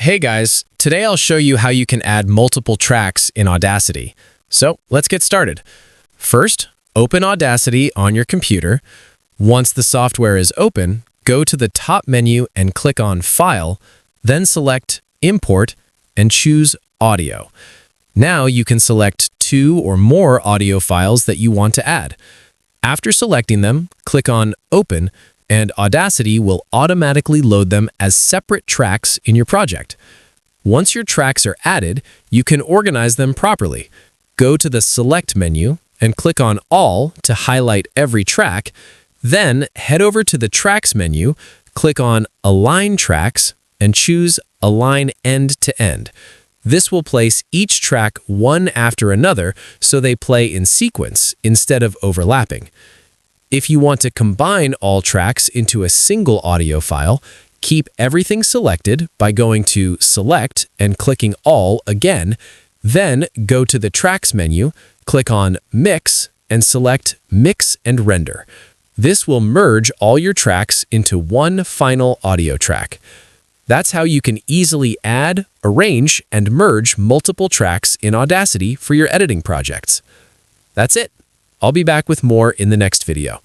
Hey guys, today I'll show you how you can add multiple tracks in Audacity. So let's get started. First, open Audacity on your computer. Once the software is open, go to the top menu and click on File, then select Import and choose Audio. Now you can select 2 or more audio files that you want to add. After selecting them, click on Open, and Audacity will automatically load them as separate tracks in your project. Once your tracks are added, you can organize them properly. Go to the Select menu and click on All to highlight every track. Then head over to the Tracks menu, click on Align Tracks, and choose Align End to End. This will place each track one after another so they play in sequence instead of overlapping. If you want to combine all tracks into a single audio file, keep everything selected by going to Select and clicking All again. Then go to the Tracks menu, click on Mix, and select Mix and Render. This will merge all your tracks into one final audio track. That's how you can easily add, arrange, and merge multiple tracks in Audacity for your editing projects. That's it. I'll be back with more in the next video.